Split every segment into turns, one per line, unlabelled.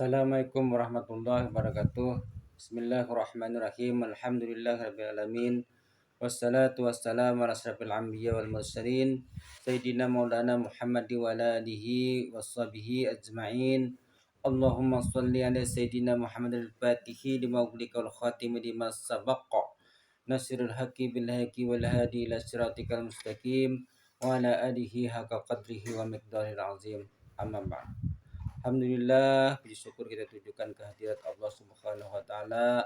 Assalamualaikum warahmatullahi wabarakatuh. Bismillahirrahmanirrahim. Alhamdulillahirabbil alamin. Wassalatu wassalamu ala asyrafil anbiya wal mursalin sayyidina maulana Muhammad wa ala alihi washabihi ajmain. Allahumma shalli ala sayyidina Muhammad al-Fatihi lima ughliqa wal khatimi lima sabaqa nasirul haqqi bil haqqi wal hadi ila siratikal mustaqim wa ala alihi haqqa qadrihi wa miqdaril azim. Amma ba'd. Alhamdulillah, puji syukur kita tujukan kehadirat Allah Subhanahu wa taala.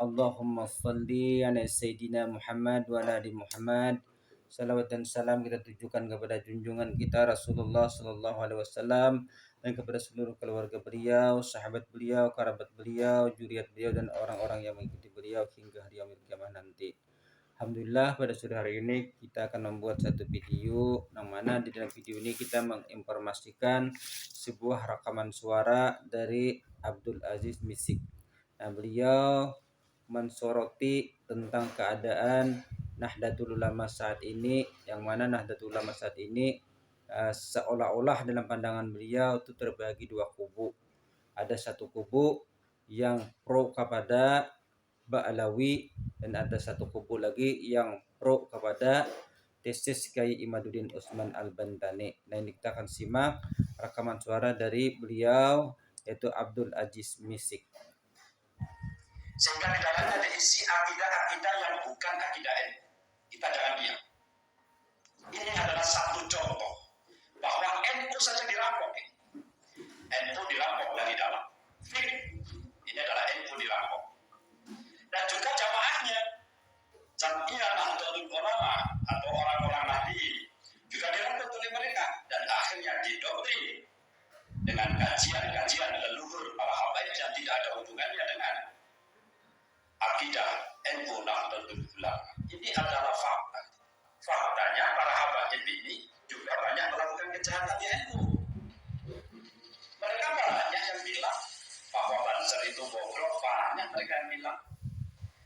Allahumma shalli ala sayyidina Muhammad wa ala ali Muhammad. Salawat dan salam kita tujukan kepada junjungan kita Rasulullah sallallahu alaihi wasallam dan kepada seluruh keluarga beliau, sahabat beliau, kerabat beliau, zuriat beliau dan orang-orang yang mengikuti beliau hingga hari yaumil qiyamah nanti. Alhamdulillah, pada sore hari ini kita akan membuat satu video yang mana di dalam video ini kita menginformasikan sebuah rekaman suara dari Abdul Aziz Misik. Nah, beliau mensoroti tentang keadaan Nahdlatul Ulama saat ini, yang mana Nahdlatul Ulama saat ini seolah-olah dalam pandangan beliau itu terbagi dua kubu. Ada satu kubu yang pro kepada Ba'alawi dan ada satu kubu lagi yang pro kepada tesis Kiai Imaduddin Utsman Al-Bantani. Nah, ini kita akan simak rekaman suara dari beliau yaitu Abdul Aziz Misik.
Sehingga di dalamnya diisi akidah-akidah yang bukan akidah NU. Kita jangan diam. Ini adalah satu contoh bahwa NU saja dirampok. NU dirampok dari dalam. Ini adalah NU dirampok. Dan juga jamaahnya, Jam'iyah Nahdlatul Ulama atau orang-orang Nahdliyin juga dirampok oleh mereka dan akhirnya didoktrin dengan kajian-kajian leluhur para habaib yang tidak ada hubungannya dengan akidah NU Nahdlatul Ulama. Ini adalah fakta. Faktanya para habaib ini juga banyak melakukan kejahatan di NU. Mereka banyak yang bilang bahwa Banser itu bobrok, banyak mereka yang bilang.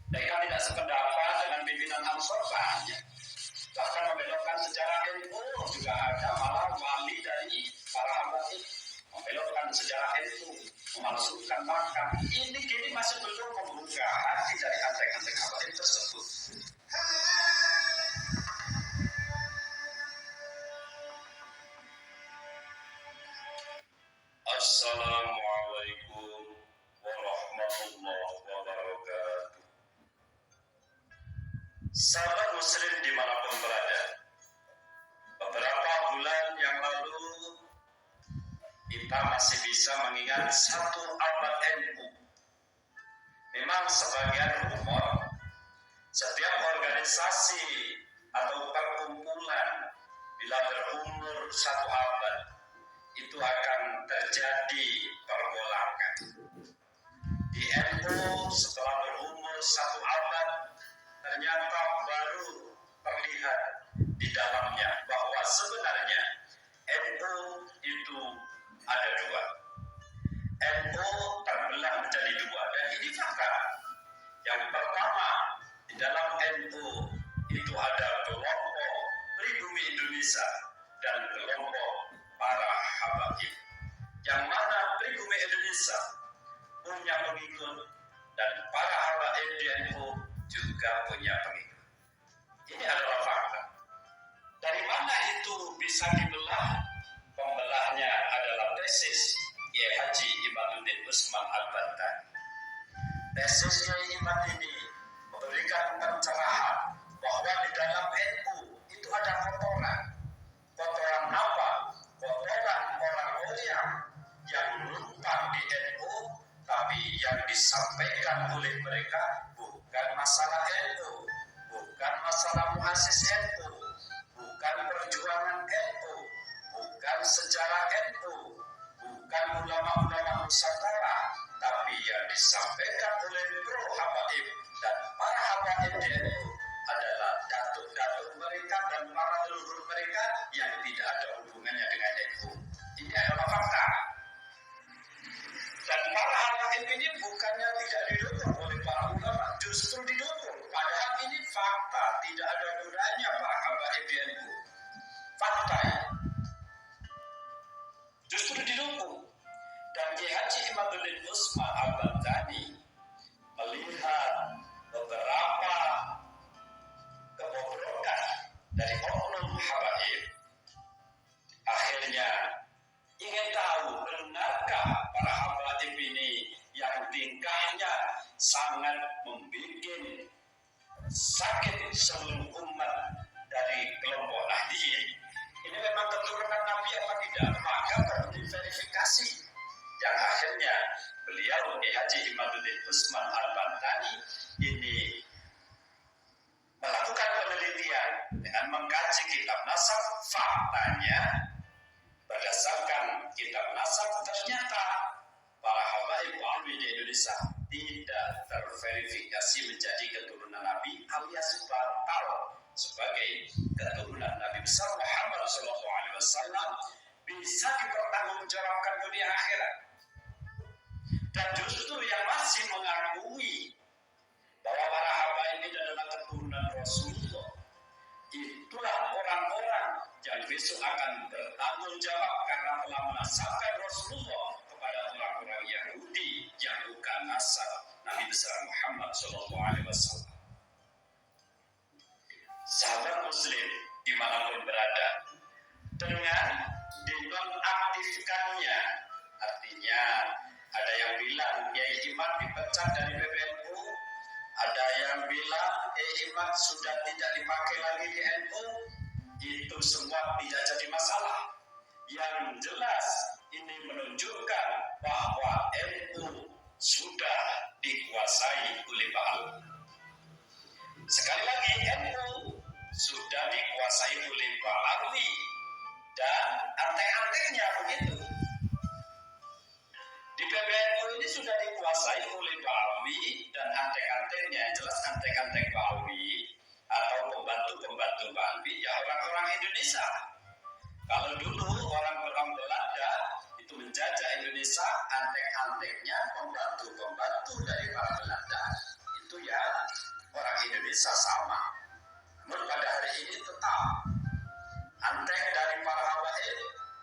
Mereka tidak sependapat dengan pimpinan Ansor, banyak. Bahkan membelokkan sejarah NU juga ada, malah wali dari para habaib membelokkan sejarah NU, memalsukan makam. Ini kini masih belum membuka hati dari antek-antek habaib tersebut. Assalamualaikum warahmatullahi wabarakatuh. Sahabat muslim dimanapun berada, beberapa bulan yang lalu kita masih bisa mengingat satu abad NU. Memang sebagian rumor, setiap organisasi atau perkumpulan bila berumur satu abad itu akan terjadi pergolakan. Di NU setelah berumur satu abad ternyata baru terlihat di dalamnya bahwa sebenarnya NU itu ada dua. NU terbelah menjadi dua dan ini fakta. Yang pertama, di dalam NU itu ada kelompok Pribumi Indonesia dan kelompok para habaib. Yang mana Pribumi Indonesia punya pengikut dan para habaib di NU juga punya pengikut. Ini adalah fakta. Dari mana itu bisa dibelah? Pembelahnya adalah tesis Kiai Haji Imaduddin Utsman Al-Bantani. Tesis Kiai Imad ini memberikan pencerahan bahwa di dalam NU itu ada kotoran. Kotoran apa? Kotoran orang-orang yang numpang di NU, tapi yang disampaikan oleh mereka bukan masalah NU, bukan masalah muassis NU, bukan perjuangan NU, bukan sejarah NU, bukan ulama-ulama Nusantara, tapi yang disampaikan oleh pro habaib dan para habaib di NU adalah datuk-datuk mereka dan para leluhur mereka yang tidak ada hubungannya dengan NU. Ini adalah fakta. Dan para habaib ini bukannya tidak didukung oleh para ulama, justru didukung. Padahal ini fakta, tidak ada gunanya para habaib di NU. Fakta. Justru didukung. Dan Kiai Haji Imaduddin Usman Al-Bantani melihat beberapa kebobrokan dari oknum habaib, akhirnya ingin tahu benarkah para habaib ini yang tingkahnya sangat membuat sakit seluruh umat dari kelompok Nahdliyin ini memang keturunan Nabi apa tidak, maka perlu diverifikasi. Yang akhirnya beliau Haji Imaduddin Usman Al-Bantani ini melakukan penelitian dengan mengkaji kitab nasab. Faktanya berdasarkan kitab nasab ternyata para habaib Alwi di Indonesia tidak terverifikasi menjadi keturunan Nabi alias batal sebagai keturunan Nabi besar Muhammad SAW bisa dipertanggungjawabkan dunia akhirat. Dan justru yang masih mengakui bahwa para habaib ini adalah keturunan Rasulullah, itulah orang-orang yang besok akan bertanggung jawab karena telah menasabkan Rasulullah kepada orang-orang Yahudi yang bukan nasab Nabi besar Muhammad SAW. Sahabat Muslim dimanapun berada, dengan dinonaktifkannya, artinya ada yang bilang Kiai Imad dipecat dari PBNU, ada yang bilang Kiai Imad sudah tidak dipakai lagi di NU, itu semua tidak jadi masalah. Yang jelas ini menunjukkan bahwa NU sudah dikuasai oleh Baal. Sekali lagi, NU sudah dikuasai oleh Ba'awi dan antek-anteknya begitu. Di PBNU ini sudah dikuasai oleh Ba'awi dan antek-anteknya, jelas antek-antek Ba'awi atau pembantu-pembantu Ba'awi ya orang-orang Indonesia. Kalau dulu orang-orang Belanda itu menjajah Indonesia, antek-anteknya pembantu-pembantu dari para Belanda itu ya orang Indonesia sama. Namun pada hari ini tetap antek dari para habaib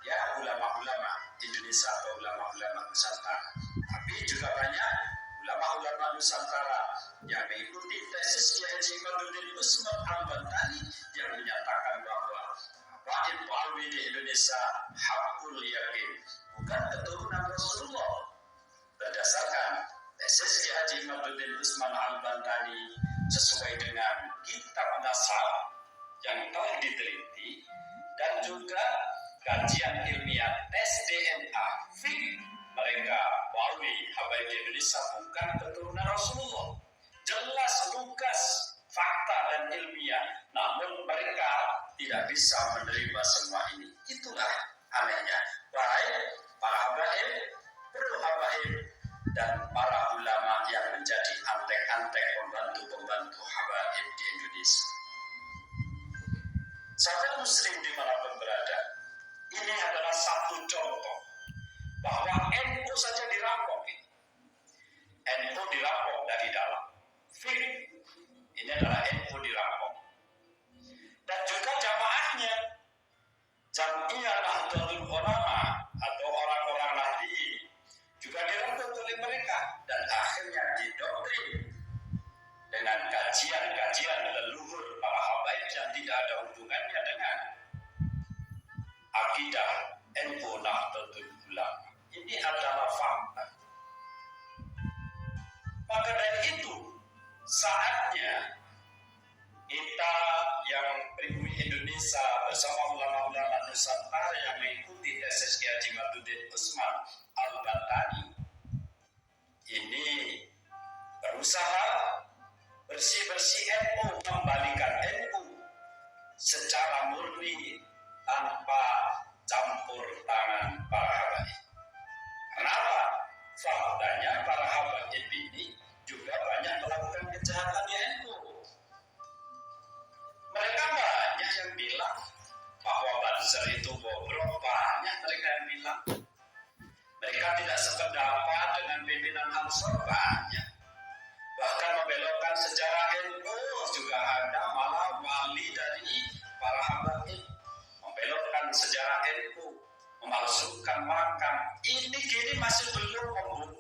ya ulama-ulama Indonesia atau ulama-ulama Nusantara. Tapi juga banyak ulama-ulama Nusantara yang mengikuti tesis Kiai Haji Imaduddin Usman Al-Bantani yang menyatakan bahwa habaib Alwi di Indonesia hakul yakin, bukan keturunan Rasulullah. Berdasarkan tesis Kiai Haji Imaduddin Usman Al-Bantani sesuai dengan kitab nasab yang telah diteliti dan juga kajian ilmiah tes DNA fik mereka Alwi habaib di Indonesia bukan keturunan Rasulullah. Jelas lugas fakta dan ilmiah, namun mereka tidak bisa menerima semua ini. Itulah anehnya. Baik para habaib, pro habaib, dan para ulama yang menjadi antek-antek pembantu-pembantu habaib di Indonesia. Sahabat Muslim dimanapun berada, ini adalah satu contoh bahwa NU saja dirampok. NU dirampok dari dalam. Ini adalah NU dirampok. Dan juga jamaahnya, Jam'iyah Nahdlatul Ulama atau orang-orang Nahdliyin juga dirangkul oleh mereka dan akhirnya didoktrin dengan kajian-kajian leluhur para habaib yang tidak ada hubungannya dengan akidah NU Nahdlatul Ulama. Ini adalah fakta. Maka dari itu saatnya kita yang pribumi Indonesia bersama ulama-ulama Nusantara yang mengikuti tesis Kiai Haji Imaduddin Usman Al-Bantani ini berusaha bersih-bersih NU, kembalikan NU secara murni tanpa campur tangan para habaib. Kenapa? Faktanya para habaib ini juga banyak melakukan kejahatan di NU. Mereka banyak yang bilang bahwa Banser itu bobrok, banyak mereka yang bilang. Mereka tidak sependapat dengan pimpinan Ansor, banyak. Bahkan membelokkan sejarah NU juga ada, malah wali dari para habaib membelokkan sejarah NU, memalsukan makam. Ini kini masih belum membuka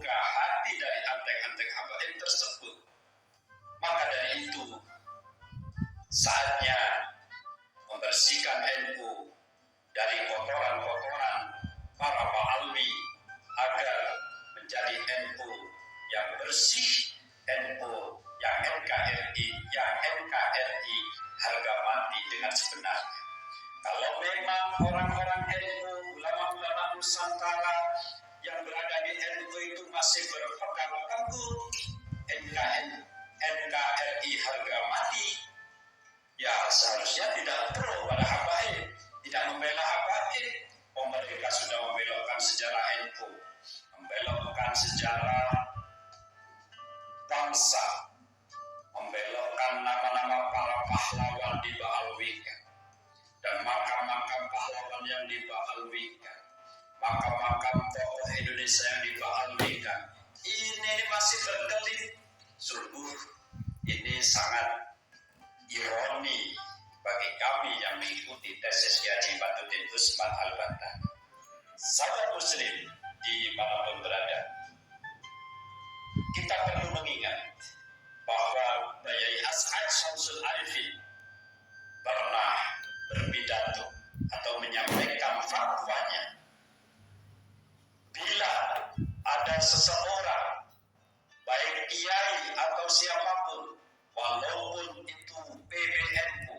masih berpegang teguh NKRI harga mati, ya seharusnya tidak pro pada habaib, tidak membela habaib. Mereka sudah membelokkan sejarah NU, membelokkan sejarah bangsa, membelokkan nama-nama para pahlawan di Baalwika dan makam-makam pahlawan yang di Baalwika, makam-makam tokoh Indonesia yang di Baalwika. Ini masih berkelit. Sungguh ini sangat ironi bagi kami yang mengikuti tesis Haji Badruddin Usman Al-Bantan. Sahabat muslim dimanapun berada, kita perlu mengingat bahwa Yai As'ad Syamsul Arifin pernah berpidato atau menyampaikan fatwanya, bila ada seseorang baik kiai atau siapapun, walaupun itu PBNU,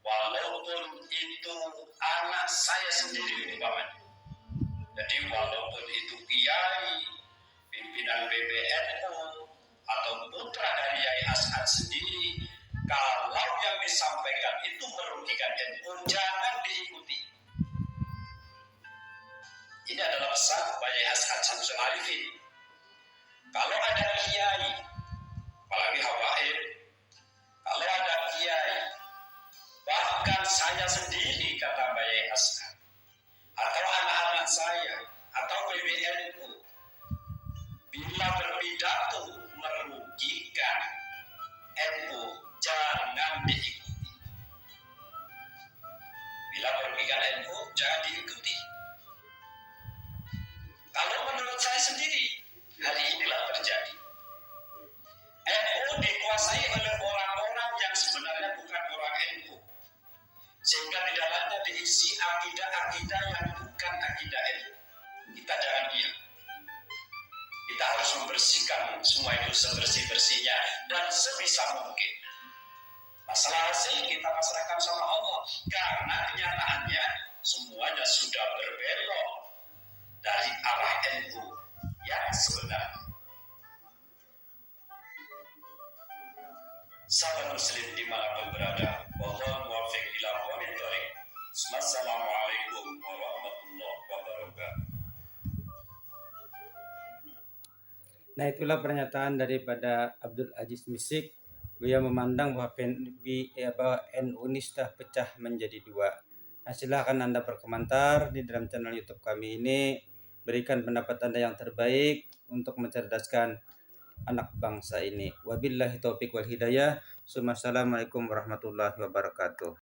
walaupun itu anak saya sendiri umpamanya, jadi walaupun itu kiai, pimpinan PBNU atau putra dari Yai As'ad sendiri, kalau yang disampaikan itu merugikan NU, jangan diikuti. Ini adalah pesan Yai As'ad Syamsul Arifin. Kalau ada kiai, apalagi habaib, kalau ada kiai, bahkan saya sendiri, kata Yai As'ad, atau anak-anak saya, atau PBNU, bila berpidato merugikan NU, jangan diikuti. Bila merugikan NU, jangan diikuti. Kalau menurut saya sendiri, hari inilah terjadi. NU dikuasai oleh orang-orang yang sebenarnya bukan orang NU, sehingga di dalamnya diisi akidah-akidah yang bukan akidah NU. Kita jangan diam. Kita harus membersihkan semua itu sebersih-bersihnya dan sebisa mungkin. Masalah hasil kita pasrahkan sama Allah, karena kenyataannya semuanya sudah berbelok dari arah NU yang sebenarnya. Sahabat muslim dimanapun berada, wallahu muwaffiq ila aqwamit thoriq. Assalamualaikum warahmatullahi wabarakatuh.
Nah, itulah pernyataan daripada Abdul Aziz Misik. Beliau memandang bahwa NU ini sudah pecah menjadi dua. Nah, silahkan Anda berkomentar di dalam channel YouTube kami ini. Berikan pendapat Anda yang terbaik untuk mencerdaskan anak bangsa ini. Wabillahi taufiq wal hidayah. Assalamualaikum warahmatullahi wabarakatuh.